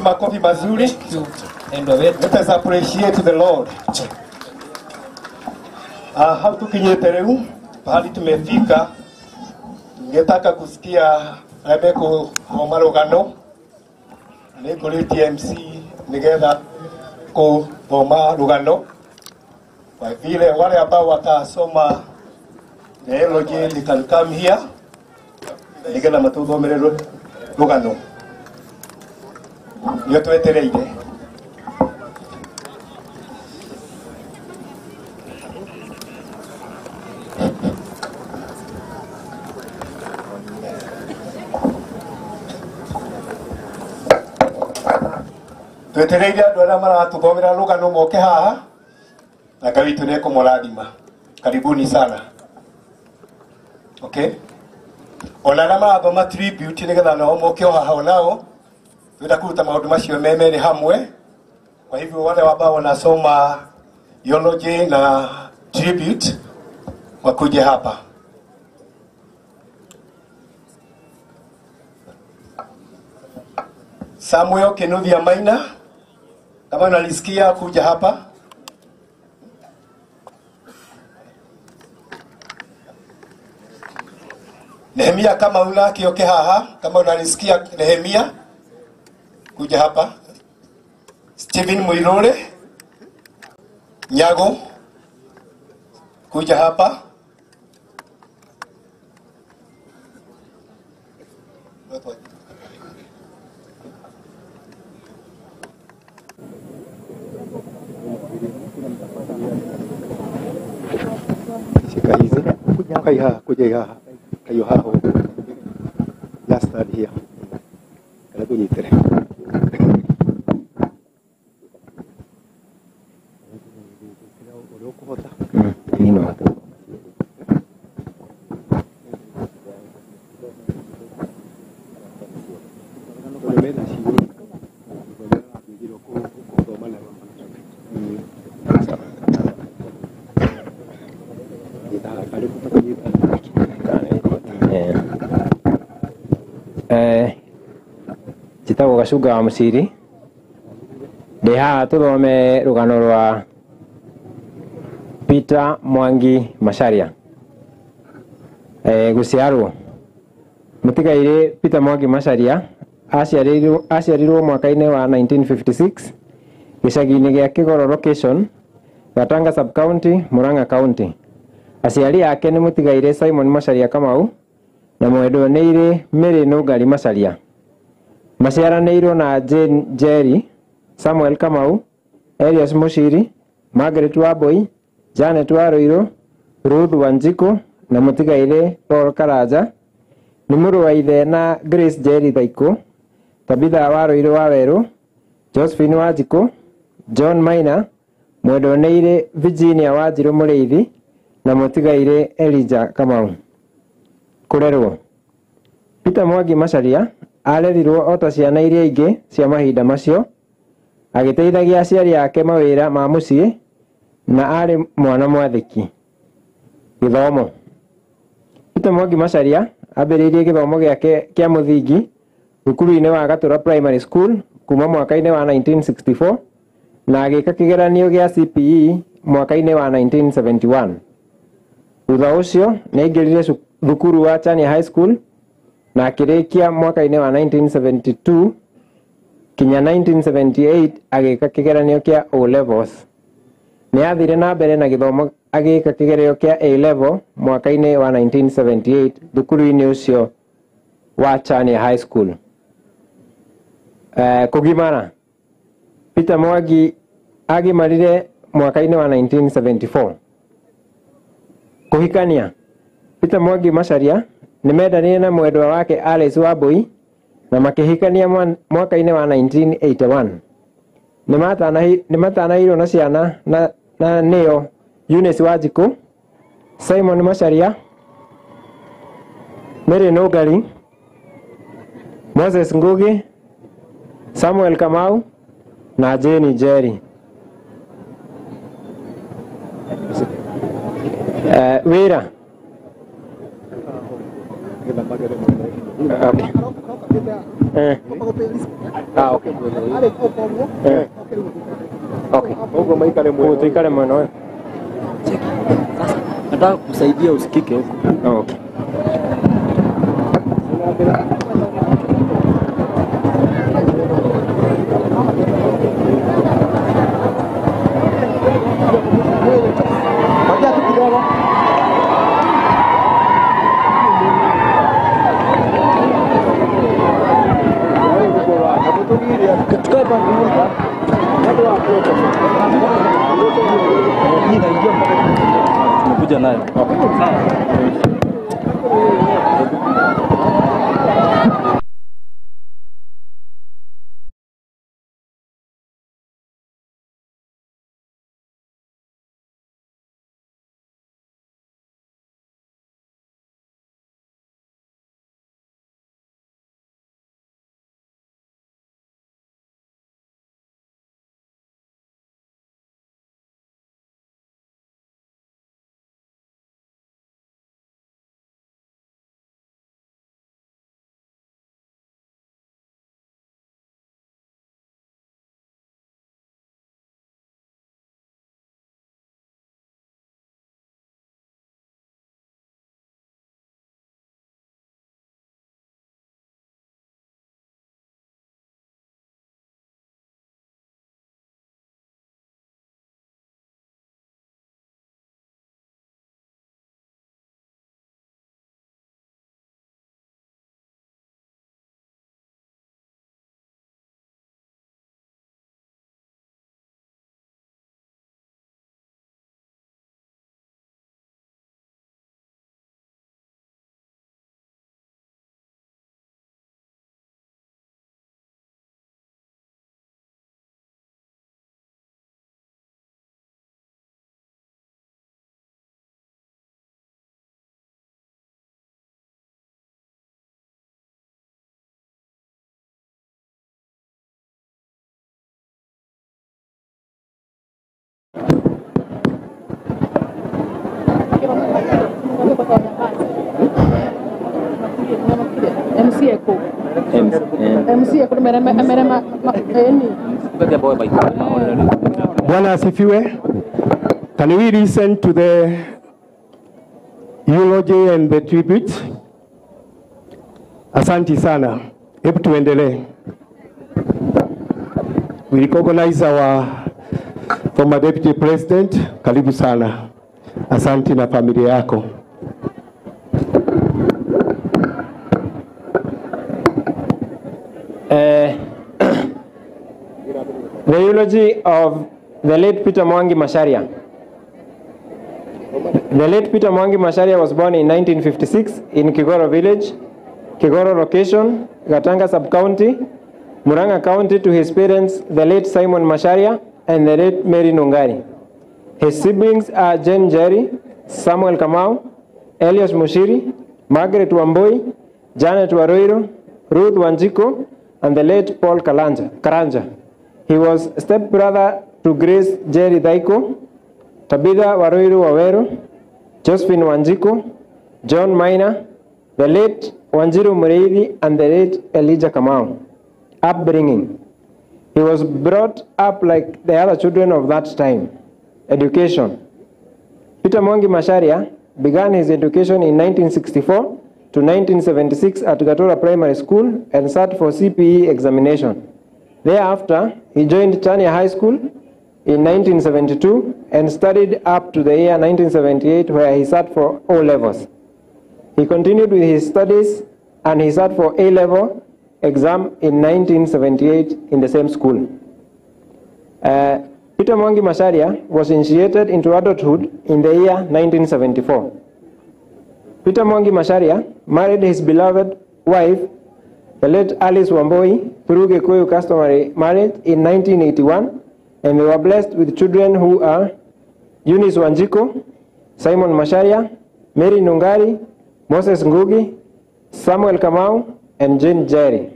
Makofi mazuri. Let us appreciate the Lord. Hatukinyete leo pahali tumefika, ningetaka kusikia Rebeko Omarogano niko TMC nigetha kuthoma rugano kwa vile wale ambao watasoma theology they can come here nigetha matuthomere rugano. Yo twetereire twetereire andu aria maratuthomera rugano moke haha na Ngai witu ni kumurathima. Karibuni sana. Okay, ona na marathoma tribute nigetha nao moke haha nao tuenda kuruta maundu macio memere hamwe. Kwa hivyo wale ambao wanasoma theology na tribute wakuje hapa. Samuel Kinuthia Maina, kama unalisikia kuja hapa. Nehemia kama unakioke haha, kama unalisikia Nehemia kuja hapa. Steven Muirore Nyago kuja hapa. Shika hizi kuja haha kayo haho last start here kala kunyitere nino Njĩtagwo Gacunga wa Mũciri. Ndĩ haha tũthome rũgano rwa Peter Mwangi Macharia. Gũciarwo. Mũtigairĩ Peter Mwangi Macharia aciarirwo mwaka-inĩ wa 1956 gĩcagi-inĩ gĩa Kĩgoro location, Gatanga sub county, Murang'a county. Aciari ake nĩ mũtigairĩ Simon Macharia Kamau na mwendwa nĩirĩ Mary Nũngari Macharia. Maciaranĩirwo na Jane Jerry, Samuel Kamau, Elias Mũciri, Margaret Wambui, Janet Warũirũ, Ruth Wanjiku na mũtigairĩ Paul Karanja. Nĩ mũrũ wa ithe na Grace Jerry Thaikũ, Tabitha Warũirũ wa Werũ, Josephine Wanjiku, John Maina, mwendwa nĩirĩ Virginia Wanjirũ Mũrĩithi na mũtigairĩ Elijah Kamau. Kũrerwo. Peter Mwangi Macharia arerirwo o ta ciana iria ingĩ cia mahinda macio, agĩteithagia aciari ake mawĩra ma mũciĩ na arĩ mwana mwathĩki. Gĩthomo. Peter Mwangi Macharia ambĩrĩirie gĩthomo gĩake kĩa mũthingi thukuru-inĩ wa Gatũra Primary School kuma mwaka-inĩ wa 1964 na agĩka kĩgeranio gĩa CPE mwaka-inĩ wa 1971. Thutha ũcio nĩ aingĩrire thukuru wa Chania High School na akĩrĩkia mwaka-inĩ wa 1972 kinya 1978 agĩka kĩgeranio kĩa O Levels. Nĩ athire na mbere na gĩthomo agĩka kĩgeranio kĩa A Level mwaka-inĩ wa 1978 thukuru-inĩ ũcio wa Chania High School. Kũgimara. Peter Mwangi agimarire mwaka-inĩ wa 1974. Kũhikania. Peter Mwangi Macharia nĩ mendanire na mwendwa wake Alice Wambui na makĩhikania mwaka-inĩ wa 1981. Nĩ matanahirwo na ciana na nĩo Eunice Wanjiku, Simon Macharia, Mary Nũngari, Moses Ngugi, Samuel Kamau na Jane Jerry. Wĩra. Okay. Okay. Okay. Huko maikale mwe. Tuikale mwe. Nataka kusaidia usikike huko. Okay. Tukae pande moja. Watu wa kutoka. Hii ndio tumekuja nayo. Okay. Sawa. MC amerema Bwana asifiwe. Can we listen to the eulogy and the tribute? Asante sana. Hebu tuendelee. We recognize our former deputy president. Karibu sana. Asante na familia yako. The eulogy of the late Peter Mwangi Macharia. The late Peter Mwangi Macharia was born in 1956 in Kigoro village, Kigoro location, Gatanga sub-county, Murang'a county, to his parents, the late Simon Macharia and the late Mary Nungari. His siblings are Jane Jerry, Samuel Kamau, Elias Mushiri, Margaret Wamboi, Janet Waroiro, Ruth Wanjiko, and the late Paul Karanja. He was stepbrother to Grace Jerry Daiko, Tabitha Waroiro Wawero, Josephine Wanjiko, John Maina, the late Wanjiru Mureithi, and the late Elijah Kamau. Upbringing. He was brought up like the other children of that time. Education. Peter Mwangi Macharia began his education in 1964 to 1976 at Gatora Primary School and sat for CPE examination. Thereafter, he joined Chania High School in 1972 and studied up to the year 1978, where he sat for O levels. He continued with his studies and he sat for A-level exam in 1978 in the same school. Peter Mwangi Macharia was initiated into adulthood in the year 1974. Peter Mwangi Macharia married his beloved wife, the late Alice Wamboi, through Gikuyu customary marriage in 1981, and they were blessed with children who are Eunice Wanjiko, Simon Macharia, Mary Nungari, Moses Ngugi, Samuel Kamau, and Jane Jerry.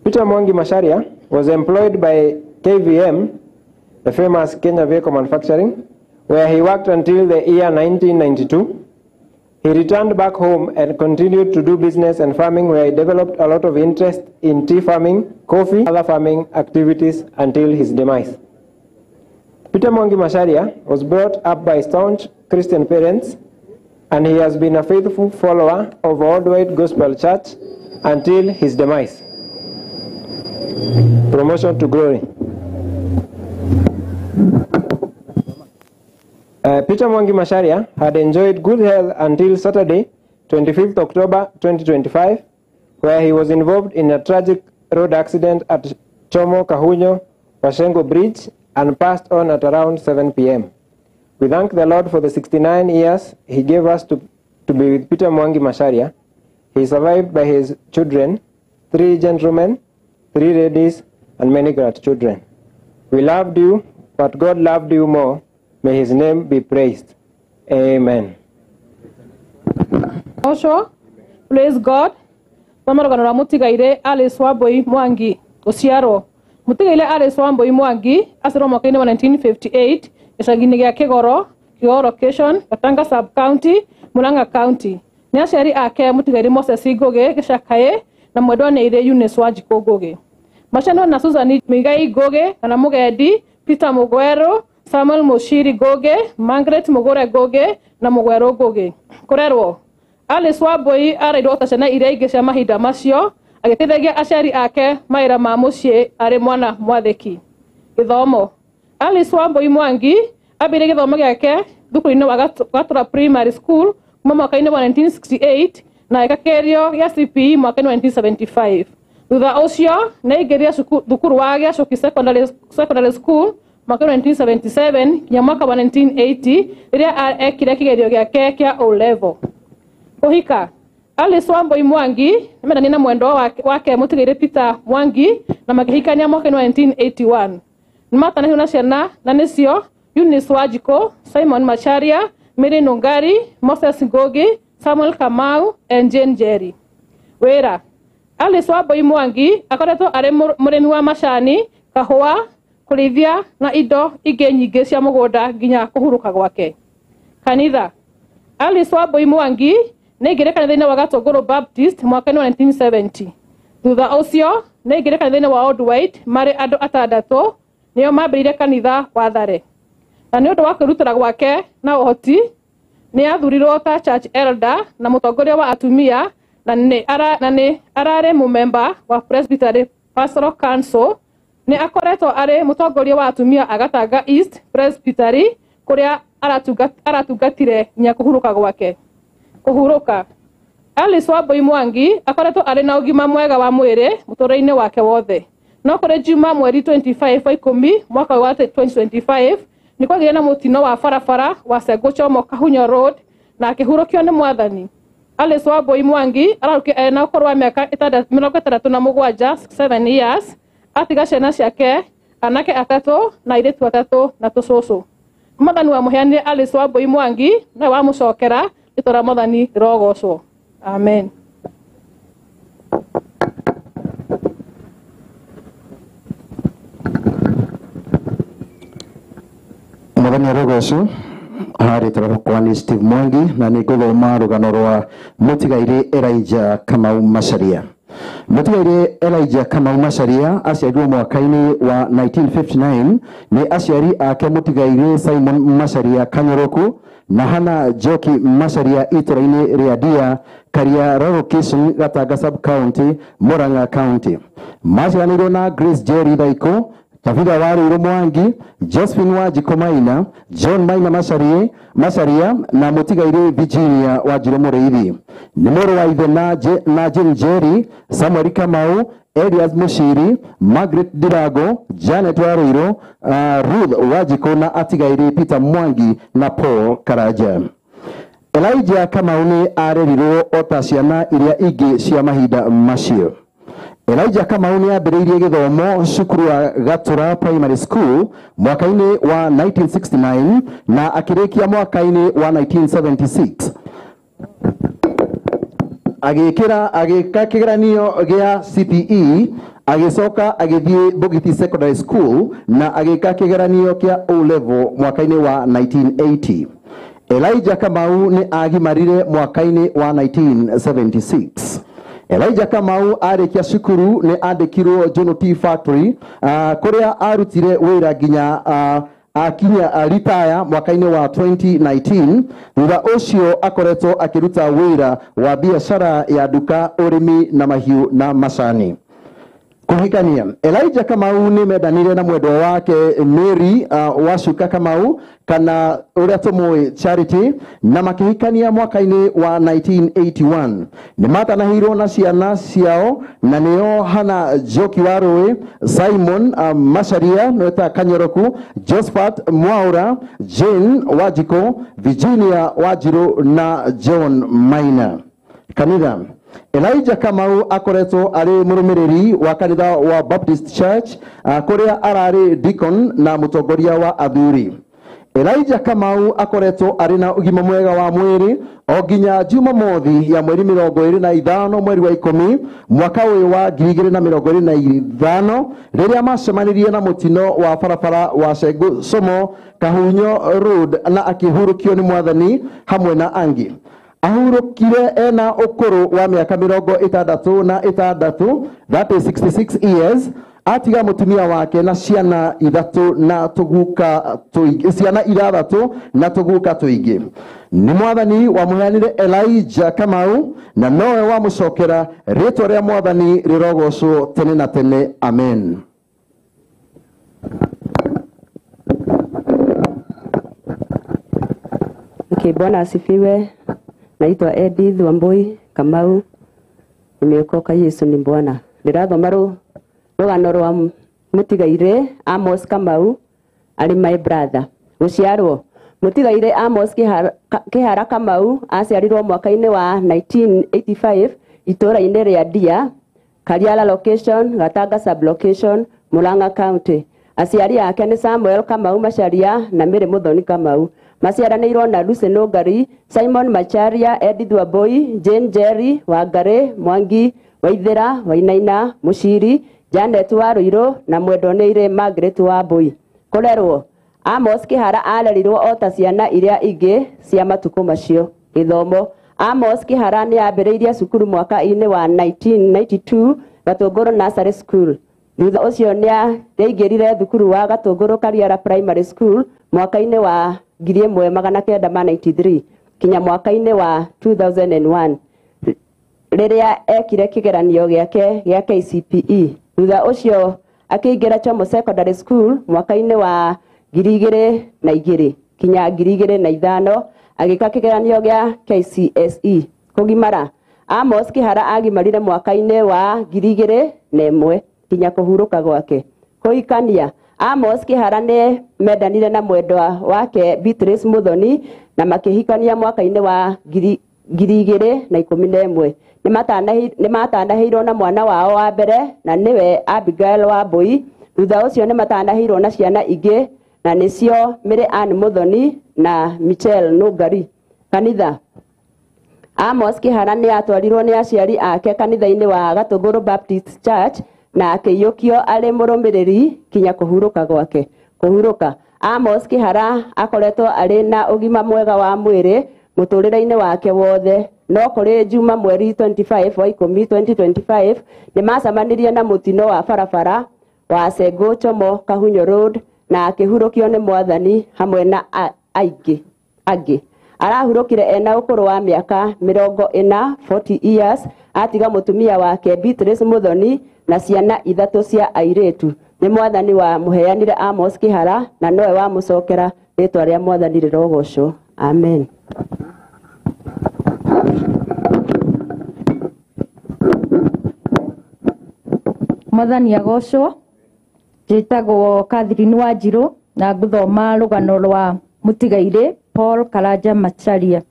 Peter Mwangi Macharia was employed by KVM, the famous Kenya Vehicle Manufacturing, where he worked until the year 1992. He returned back home and continued to do business and farming, where he developed a lot of interest in tea farming, coffee, and other farming activities until his demise. Peter Mwangi Macharia was brought up by staunch Christian parents, and he has been a faithful follower of Worldwide Gospel Church until his demise. Promotion to glory. Peter Mwangi Macharia had enjoyed good health until Saturday, 25th October 2025, where he was involved in a tragic road accident at Chomo Kahunyo Washengo Bridge and passed on at around 7 p.m. We thank the Lord for the 69 years he gave us to be with Peter Mwangi Macharia. He is survived by his children, 3 gentlemen, 3 ladies, and many grandchildren. We loved you, but God loved you more. May his name be praised. Amen. Also, praise God. Pamarogano mutigaire Alice Wambui Mwangi Osiaro. Mutigaire Alice Wambui Mwangi asiro mwaka wa 1958 icagini gia Kigoro location, Gatanga sub-county, Murang'a county. Ni aciari ake mutigaire Moses Ngugi Gicakae na mwendwa Eunice Wanjiko Ngugi. Macano na Susan Migai Ngugi kana Mugendi, Peter Mugwero, Samuel Mushiri Ngugi, Margaret Mugure Ngugi na Mugwero Ngugi. Kurerwo Alice Wambui arairwo ta ciana iria ingĩ cia mahinda macio agĩteithagia aciari ake mawĩra ma mũciĩ arĩ mwana mwathĩki. Gĩthomo. Alice Wambui Mwangi ambĩrĩirie gĩthomo gĩake thukuru-inĩ wa Gatura Primary School kuma mwaka-inĩ wa 1968 na agĩkakerio gĩa CPE mwaka-inĩ wa 1975. Thutha ũcio nĩ aingĩrire thukuru wa Gĩacuki Secondary School mwaka 1977 nginya mwaka wa 1980 rĩrĩa ekire kĩgerio gĩake kĩa O level. Kũhika. Alice Wambui Mwangi nĩmendania na mwendwa wake mũtigaire Peter Mwangi na makĩhikania mwaka wa 1981. Nĩmatanahio na ciana na nĩcio Eunice Wanjiko, Simon Macharia, Mary Nungari, Moses Ngugi, Samuel Kamau, and Jane Jerry. Wĩra. Alice Wambui Mwangi akoretwo arĩ mũrĩmi wa macani, kahũa, kũrĩithia na indo ingĩ nyingĩ cia mũgũnda nginya kũhurũka gwake. Kanitha. Alice Wambui Mwangi nĩ aingĩrire kanitha-inĩ wa Gatũngũrũ Baptist mwaka wa 1970. thutha ucio nĩ aingĩre kanitha-inĩ wa Old White marĩ andũ 6 nĩo mambĩrĩire kanitha wa Thare, na nĩ ũndũ wa kwĩrutĩra gwake na ũhoti nĩ athurirwo ta church elder na mũtongoria wa atumia, na nĩ ararĩ mũmemba wa Presbytery Pastoral Council. Nĩ akoretwo arĩ mũtongoria wa atumia a Gatanga East Presbytery kũrĩa aratungatire nginya kũhurũka gwake. Alice Wambui Mwangi akoretwo arĩ na ũgima mwega wa mwĩrĩ mũtũũrĩre-inĩ wake wothe, no kũrĩ Juma mweri 25 wa 10 mwaka wa 2025 nĩ kwagĩire na mũtino wa barabara wa Senguchomo Kahunyo Road na akĩhurũkio nĩ Mwathani. Alice Wambui Mwangi ararũkia na ũkũrũ wa mĩaka 67 7 years, atiga ciana ciake anake 3 na airĩtu 3 na tũcũcũ. Mwathani wa mũheanire Alice Wambui Mwangi na wa mũcokera rĩtwa Mwathani rĩrogocwo. Amen. Mwathani arogocwo. Hari tũrakwa nĩ Steve Mwangi na nĩ ngũthoma rũgano rwa mũtigairĩ Elijah Kamau Macharia. Mũtigairĩ Elijah Kamau Macharia aciarirwo mwaka-inĩ wa 1959 nĩ aciari ake mũtigairĩ Simon Macharia Kanyoroku na Hana Njoki Macharia itũra-inĩ rĩa Ndia, Karia Location, Gatanga Sub County, Murang'a County. Maciaranĩirwo na Grace Jerry Thaiko, Tabitha wa Rũirũ Mwangi, Josephine Wanjikũ Maina, John Maina Macharia na mũtigairĩ Virginia Wanjirũ Mũrĩithi. Nĩ mũrũ wa ithe na Jane Jerry, Samuel Kamau, Elias Mushiri, Margaret Dirago, Janet wa Rũirũ, Ruth Wanjikũ na atigairĩ Peter Mwangi na Paul Karanja. Elijah Kamau nĩ arerirwo o ta ciana iria ingĩ cia mahinda macio. Elijah Kamau nĩ ambĩrĩirie gĩthomo cukuru wa Gatura Primary School mwaka-inĩ wa 1969 na akĩrĩkia mwaka-inĩ wa 1976. Agĩka kĩgeranio gĩa CPE, agĩcoka agĩthiĩ Bogiti Secondary School na agĩka kĩgeranio kĩa O level mwaka-inĩ wa 1980. Elijah Kamau nĩ agimarire mwaka-inĩ wa 1976. Elijah Kamau arĩkia cukuru nĩ andĩkirwo Jono Tea Factory kũrĩa arutire wĩra nginya akinya retire mwaka-inĩ wa 2019. Thutha ũcio akoretwo akĩruta wĩra wa biacara ya duka, ũrĩmi na mahiũ na macani. Kũhikania, Elijah Kamau nĩ mendanire na mwendwa wake Mary Wacuka Kamau kana ũrĩa tũmũĩ Charity, na makĩhikania mwaka-inĩ wa 1981. Nĩ matanahirwo na ciana ciao na nĩo Hana Njoki wa Rũĩ, Simon Macharia nweta Kanyoroku, Josephat Mwaura, Jane Wanjikũ, Virginia Wanjirũ na John Maina. Kanitha, Elijah Kamau akoretwo arĩ mũrũmĩrĩri wa kanitha wa Baptist Church kũrĩa ararĩ deacon na mũtongoria wa athuri. Elijah Kamau akoretwo arĩ na ũgima mwega wa mwĩrĩ o nginya Jumamothi ya mweri 25 mweri wa 10 mwaka ũyũ wa 2025 rĩrĩa macemanirie na mũtino wa barabara wa Senguchomo Kahunyo Road na akĩhurũkio nĩ Mwathani hamwe na angĩ. Ahurũkire ena ũkũrũ wa mĩaka 66, that is 66 years. Atiga mũtumia wake na ciana 3 na tũguka tũingĩ. Nĩ Mwathani wa mũheanire Elijah Kamau na nowe wa mũcokera, rĩtwa rĩa Mwathani rĩrogocwo tene na tene. Amen. Okay, Bwana asifiwe. Naitwa Edith Wambui Kamau. Nimeokoka, Yesu ni Bwana. Ndĩrathoma rũgano rwa mũtigairĩ Amos Kamau, arĩ my brother. Gũciarwo mũtigairĩ Amos Kĩhara Kamau aciarirwo mwaka-inĩ wa 1985 itũra-inĩ rĩa Ndia, Kariala Location, Gatanga Sub Location, Murang'a County. Aciari ake nĩ Samuel Kamau Macharia na Mary Muthoni Kamau. Maciaranĩirwo na Lucy Nũngari, Simon Macharia, Edith Wambui, Jane Jerry, Wangari Mwangi, Waithĩra, Wainaina, Mushiri, Janet wa Rũirũ na mwendwa Margaret Wambui. Kũrerwo, Amos Kĩhara arerirwo o ta ciana iria ingĩ cia matukũ macio. Gĩthomo, Amos Kĩhara nĩ ambĩrĩirie cukuru mwaka-inĩ wa 1992 Gatũngũrũ Nursery School. Thutha ũcio nĩaingĩrire thukuru wa Gatũngũrũ Kariara Primary School mwaka-inĩ wa 1993 kinya mwaka-inĩ wa 2001 rĩrĩa ekire kĩgeranio gĩake gĩa KCPE. Thutha ũcio akĩingĩra Chomo Secondary School mwaka-inĩ wa 2002 kinya 2005 agĩka kĩgeranio gĩa KCSE. Kũgimara, Amos Kĩhara agimarire mwaka-inĩ wa 2001 kinya kũhurũka gwake. Kũhikania, Amos Kĩhara nĩ mendanire na mwendwa wake Beatrice Muthoni na makĩhikania mwaka-inĩ wa 2011. Nĩmatanahĩirwo na mwana wao wa mbere na nĩwe Abigail Wambui. Thutha ũcio nĩmatanahĩirwo na ciana ingĩ na nĩcio Mary Ann Muthoni na Michelle Nugari. Kanitha, Amos Kĩhara nĩatwarirwo nĩ aciari ake kanitha-inĩ wa Gatũngũrũ Baptist Church na akĩiyũkio arĩ mũrũmĩrĩri kinya kũhurũka gwake. Kũhurũka, Amos Kĩhara akoretwo arĩ na ũgima mwega wa mwĩrĩ mũtũrĩre-inĩ wake wothe, no kũrĩ Juma mweri 25 wa 10 2025 nĩmacemanirie na mũtino wa barabara wa Sengo Chomo Kahunyo Road na akĩhurũkio nĩ Mwathani hamwe na angĩ. Arahurũkire ena ũkũrũ wa mĩaka 40 years, atiga mũtumia wake Beatrice Muthoni na ciana 3 cia airĩtu. Nĩ Mwathani wa mũheanire Amos Kĩhara na nowe wa mũcokera, rĩtwa rĩa Mwathani rĩrogocwo. Amen. Mwathani agocwo. Njĩtagwo Catherine Wanjirũ na ngũthoma rũgano rwa mũtigairĩ Paul Karanja Macharia.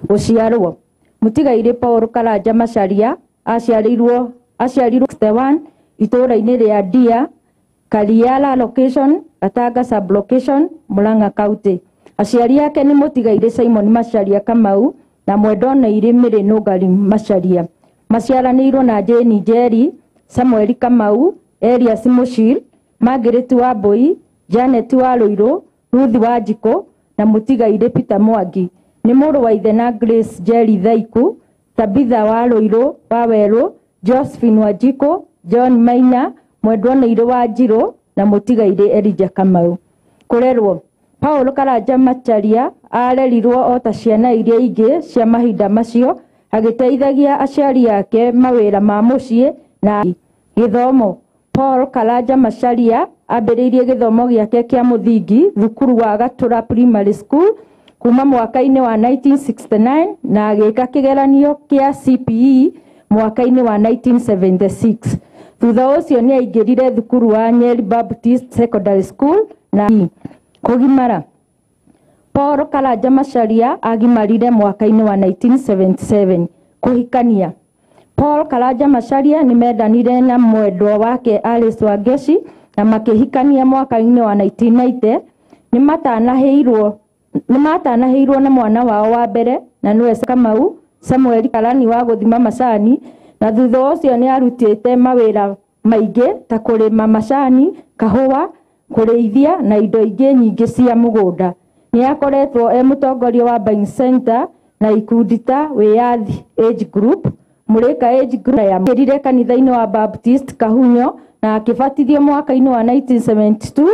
Gũciarwo, mũtigairĩ Paul Karanja Macharia aciarirwo 61 itũũra-inĩ rĩa Ndia, Kariara location, Gatanga sub location, Murang'a County. Aciari ake nĩ mũtigairĩ Simon Macharia Kamau na mwendwa Nairĩ Mĩrĩ Nũngari Macharia. Maciaranĩirwo na Jane Njeri, Samuel Kamau, Elias Mushir, Margaret Wambui, Janet Warũirũ, Ruth Wanjikũ na mũtigairĩ Peter Mwangi. Nĩ mũrũ wa ithe na Grace Njeri Thaiku, Tabitha Warũirũ Wawerũ, Josephine Wanjikũ, John Maina, mwendwa Nairĩ Wanjirũ na mũtigairĩ Elijah Kamau. Kũrerwo, Paul Karanja Macharia arerirwo o ta ciana iria ingĩ cia mahinda macio, agĩteithagia aciari yake mawĩra ma mũciĩ na gĩthomo. Paul Karanja Macharia ambĩrĩirie gĩthomo gĩake kĩa mũthingi thukuru wa Gatũra Primary School kuma mwaka-inĩ wa 1969 na agĩka kĩgeranio kĩa CPE mwaka-inĩ wa 1976. Thutha ũcio nĩ aingĩrire thukuru wa Nyeri Baptist Secondary School na kũgimara. Paul Karanja Macharia agimarire mwaka-inĩ wa 1977. Kũhikania, Paul Karanja Macharia nĩ mendanire na mwendwa wake Alice Wangeci na makĩhikania mwaka-inĩ wa 1990. Nĩmatanahĩirwo na mwana wao wa mbere na nĩwe Kamau Samuel Karani wa gũthima macani, na thutha ũcio nĩ arutĩte mawĩra maingĩ ta kũrĩma macani, kahũa, kũrĩithia na indo ingĩ nyingĩ cia mũgũnda. Nĩ akoretwo mũtongoria wa Buying Center na ikundi ta Wĩyathi Age Group, Mũrĩka Age Group ya kĩrire kanitha-inĩ wa Baptist Kahunyo na akĩbatithio mwaka-inĩ wa 1972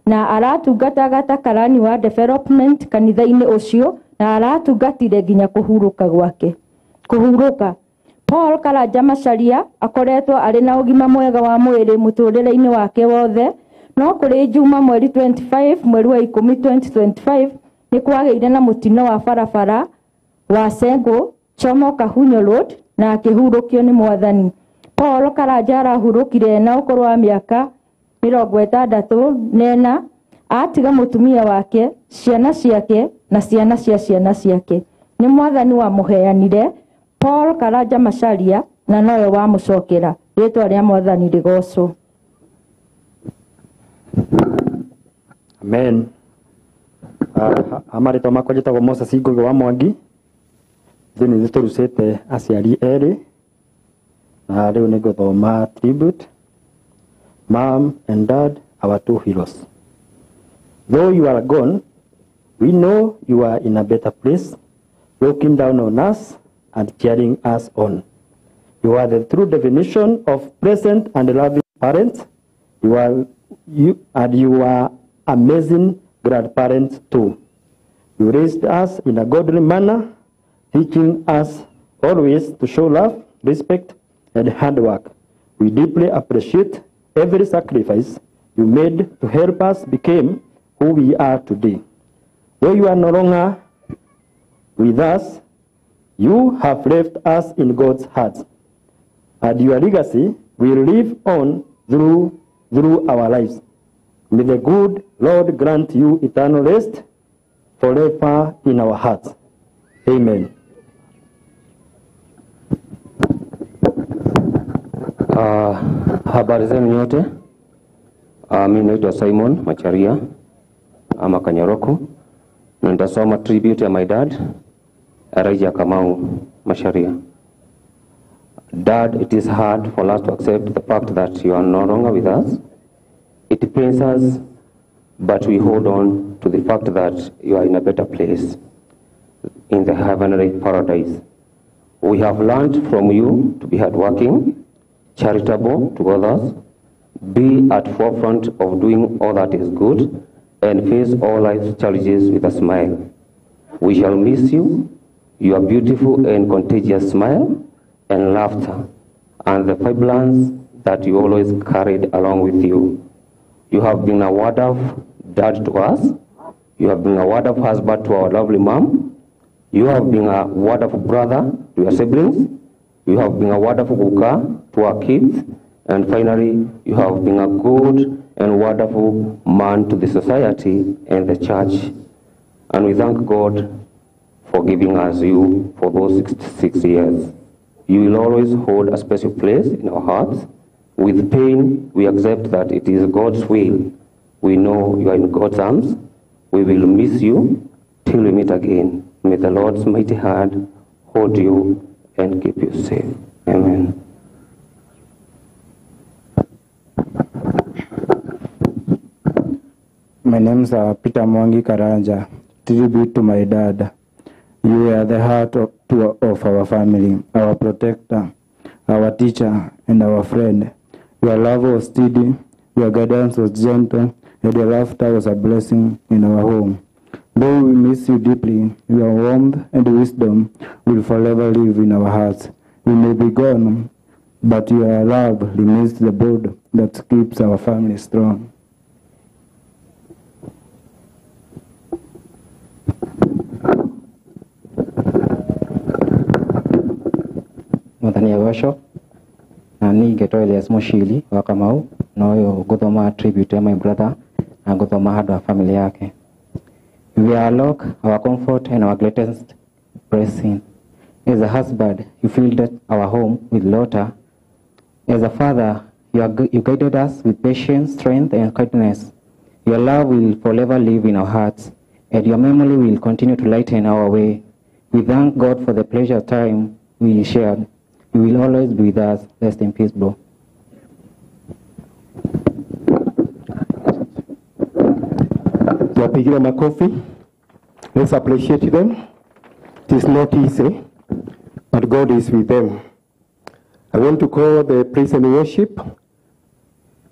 na aratungataga ta karani wa development kanitha-inĩ ũcio na aratungatire nginya kũhurũka gwake. Kũhurũka, Paul Karanja Macharia akoretwo arĩ na ũgima mwega wa mwĩrĩ mũtũrĩre-inĩ wake wothe, no kũrĩ Juma mweri 25 mweri wa 10 2025 nĩ kwagĩire na mũtino wa barabara wa Sengo Chomo Kahunyo Road na akĩhurũkio nĩ Mwathani. Paul Karanja arahurũkire na ũkũrũ wa mĩaka 64 atiga mũtumia wake, ciana ciake na ciana cia ciana ciake. Nĩ Mwathani wa mũheanire Paul Karanja Macharia na nowe wa mũcokera, rĩtwa rĩa Mwathani rĩgocwo. Amen. Amarĩtwa makwa njĩtagwo Moses Ngũgĩ wa Mwangi. Thĩinĩ tũrucĩte aciari erĩ na rĩu nĩ ngũthoma tribute. Mom and Dad, our two heroes. Though you are gone, we know you are in a better place, looking down on us and cheering us on. You are the true definition of present and loving parents. You are amazing grandparents too. You raised us in a godly manner, teaching us always to show love, respect, and hard work. We deeply appreciate every sacrifice you made to help us become who we are today. Though you are no longer with us, you have left us in God's heart, and your legacy will live on through our lives. May the good Lord grant you eternal rest forever in our hearts. Amen. Habari zenu nyote. Mimi naitwa Simon Macharia ama Kanyaroko, na nitasoma tribute ya my dad, Elijah Kamau Macharia. Dad, it is hard for us to accept the fact that you are no longer with us. It pains us, but we hold on to the fact that you are in a better place, in the heavenly paradise. We have learned from you to be hardworking, charitable to others, be at forefront of doing all that is good, and face all life's challenges with a smile. We shall miss you, your beautiful and contagious smile and laughter, and the vibrance that you always carried along with you. You have been a wonderful dad to us. You have been a wonderful husband to our lovely mom. You have been a wonderful brother to your siblings. You have been a wonderful cooker to our kids. And finally, you have been a good and wonderful man to the society and the church. And we thank God for giving us you for those 66 years. You will always hold a special place in our hearts. With pain, we accept that it is God's will. We know you are in God's arms. We will miss you till we meet again. May the Lord's mighty hand hold you and keep you safe. Amen. My name's Peter Mwangi Karanja. Tribute to my dad. You are the heart of our family, our protector, our teacher, and our friend. Your love was steady, your guidance was gentle, and your laughter was a blessing in our home. Though we miss you deeply, your warmth and wisdom will forever live in our hearts. We may be gone, but your love remains the bond that keeps our family strong. Muthania Gosho na ni Geto Elias Mushili wa Kamau na huyo guthoma tribute ya my brother na guthoma hard wa family yake. We are lock, our comfort and our greatest blessing. As a husband, you filled our home with laughter. As a father, you guided us with patience, strength, and kindness. Your love will forever live in our hearts, and your memory will continue to lighten our way. We thank God for the pleasure time we shared. You will always be with us. Rest in peace, bro. Tuwapigie makofi. Let's appreciate them. It is not easy, but God is with them. I want to call the praise and worship.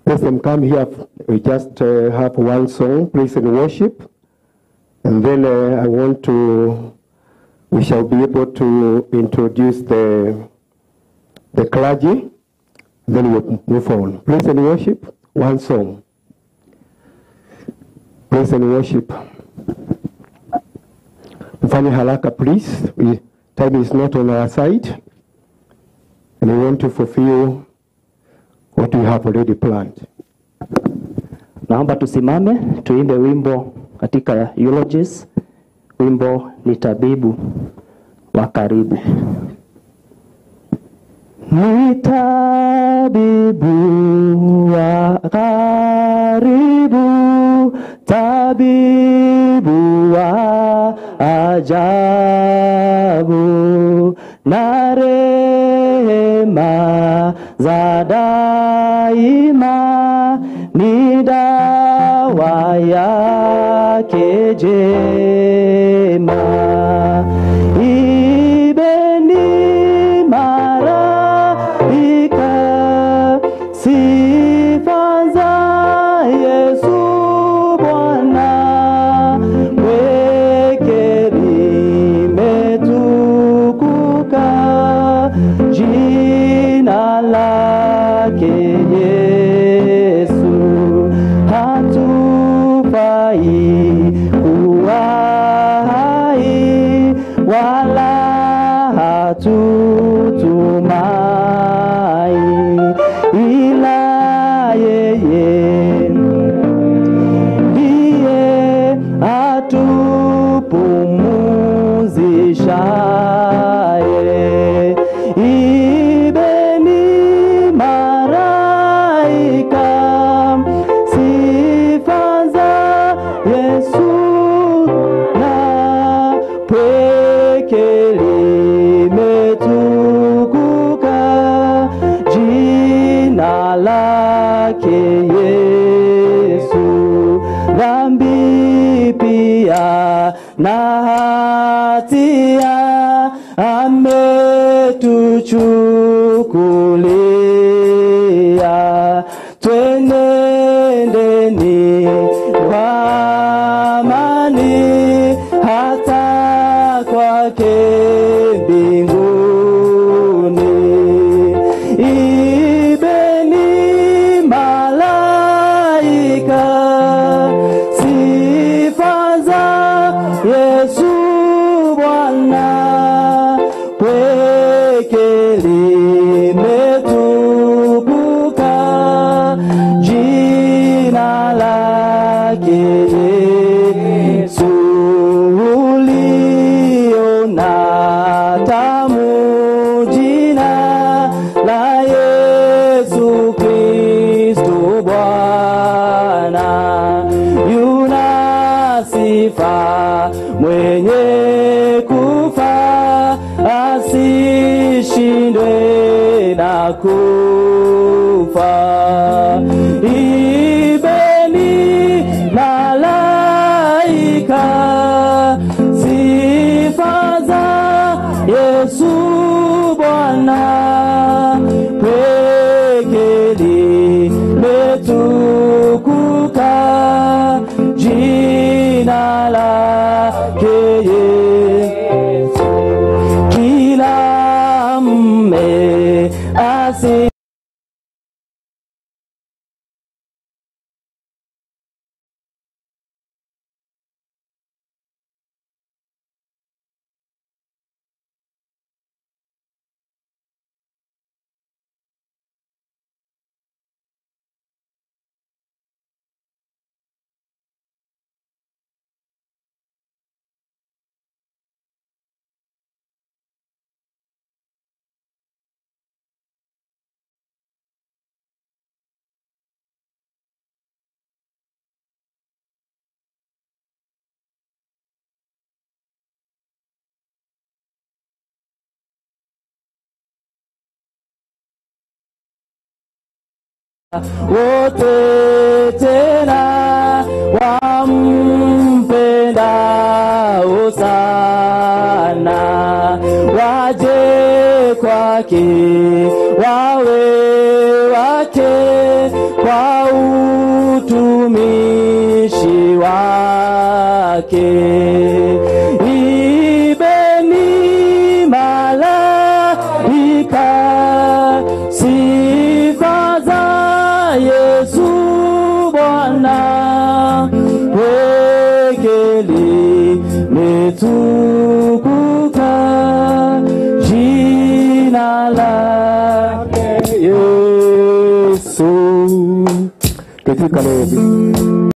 Let them come here. We just have one song, praise and worship. And then we shall be able to introduce the clergy. Then we'll move on. Praise and worship, one song. Praise and worship. Mfanye haraka, please. Time is not on our side. And we want to fulfill what we have already planned. Naomba tusimame tuimbe wimbo katika eulogies. Wimbo ni tabibu wa karibu. Ni tabibu wa karibu, tabibu wa ajabu, na rehema za daima, ni dawa yake jema. Ibeni mara hatutumai ila yeye ndiye atupumzishaye. Ibeni maraika sifa za Yesu na pweke limetukuka jina lake Yesu. Dhambi pia na hatia ametuchukulia. Twenendeni kwa amani hata kwake mbinguni. Ibeni malaika sifa za Yesu Bwana, pweke limetukuka jina lake Yesu. Uliona tamu jina la Yesu Kristo Bwana, yuna sifa mwenye kufa asishindwe na kufa. Ibeni malaika sifa za Yesu Bwana, pweke limetukuka jina lake Yesu. Kila mme asi wote tena wampendao sana, waje kwake wawe wake kwa utumishi wake. Ibeni malaika sifa za Yesu Bwana, pweke limetukuka jina lake Yesu. Katika leo